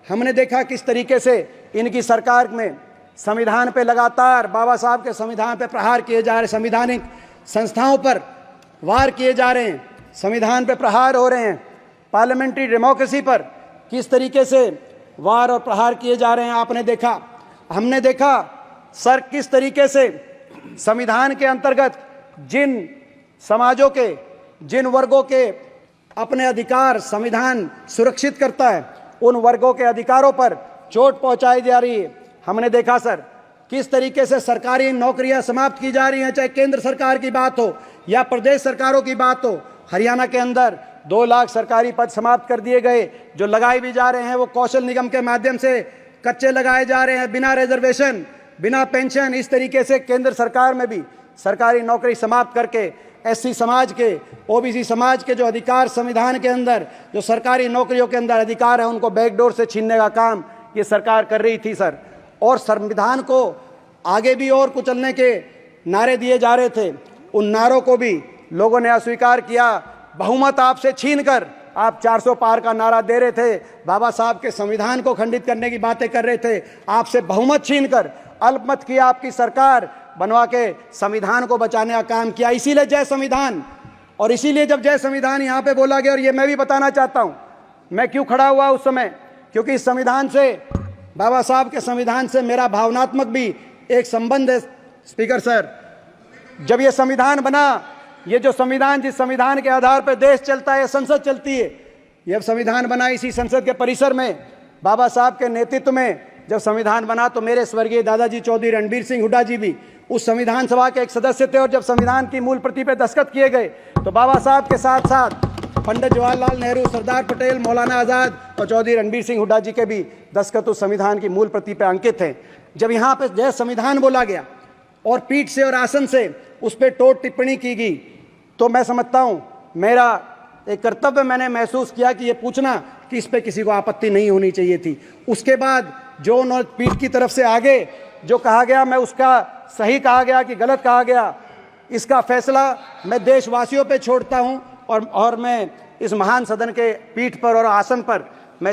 हमने देखा किस तरीके से इनकी सरकार में संविधान पे लगातार बाबा साहब के संविधान पे प्रहार किए जा रहे, संवैधानिक संस्थाओं पर वार किए जा रहे हैं, संविधान पे प्रहार हो रहे हैं, पार्लियामेंट्री डेमोक्रेसी पर किस तरीके से वार और प्रहार किए जा रहे हैं। आपने देखा, हमने देखा सर किस तरीके से संविधान के अंतर्गत जिन समाजों के, जिन वर्गों के अपने अधिकार संविधान सुरक्षित करता है, उन वर्गों के अधिकारों पर चोट पहुंचाई जा रही है। हमने देखा सर किस तरीके से सरकारी नौकरियां समाप्त की जा रही हैं, चाहे केंद्र सरकार की बात हो या प्रदेश सरकारों की बात हो। हरियाणा के अंदर 2 लाख सरकारी पद समाप्त कर दिए गए, जो लगाए भी जा रहे हैं वो कौशल निगम के माध्यम से कच्चे लगाए जा रहे हैं, बिना रिजर्वेशन, बिना पेंशन। इस तरीके से केंद्र सरकार में भी सरकारी नौकरी समाप्त करके एससी समाज के, ओबीसी समाज के जो अधिकार संविधान के अंदर, जो सरकारी नौकरियों के अंदर अधिकार है, उनको बैकडोर से छीनने का काम ये सरकार कर रही थी सर। और संविधान को आगे भी और कुचलने के नारे दिए जा रहे थे, उन नारों को भी लोगों ने अस्वीकार किया। बहुमत आपसे छीनकर आप 400 पार का नारा दे रहे थे, बाबा साहब के संविधान को खंडित करने की बातें कर रहे थे, आपसे बहुमत छीनकर अल्पमत की आपकी सरकार बनवा के संविधान को बचाने का काम किया। इसीलिए जय संविधान, और इसीलिए जब जय संविधान यहाँ पे बोला गया, और ये मैं भी बताना चाहता हूँ मैं क्यों खड़ा हुआ उस समय, क्योंकि इस संविधान से, बाबा साहब के संविधान से मेरा भावनात्मक भी एक संबंध है। स्पीकर सर, जब ये संविधान बना, ये जो संविधान, जिस संविधान के आधार पर देश चलता है, संसद चलती है, यह संविधान बना इसी संसद के परिसर में बाबा साहब के नेतृत्व में जब संविधान बना, तो मेरे स्वर्गीय दादाजी चौधरी रणबीर सिंह हुड्डा जी भी उस संविधान सभा के एक सदस्य थे। और जब संविधान की मूल प्रति पे दस्तखत किए गए, तो बाबा साहब के साथ साथ पंडित जवाहरलाल नेहरू, सरदार पटेल, मौलाना आज़ाद और चौधरी रणबीर सिंह हुड्डा जी के भी दस्तखत उस संविधान की मूल प्रति पे अंकित हैं। जब यहाँ पे जय संविधान बोला गया और पीठ से और आसन से उस पर टोट टिप्पणी की गई, तो मैं समझता हूँ मेरा एक कर्तव्य मैंने महसूस किया कि ये पूछना कि इस पे किसी को आपत्ति नहीं होनी चाहिए थी। उसके बाद जो उन्होंने पीठ की तरफ से आगे जो कहा गया, मैं उसका सही कहा गया कि गलत कहा गया, इसका फैसला मैं देशवासियों पे छोड़ता हूं। और मैं इस महान सदन के पीठ पर और आसन पर मैं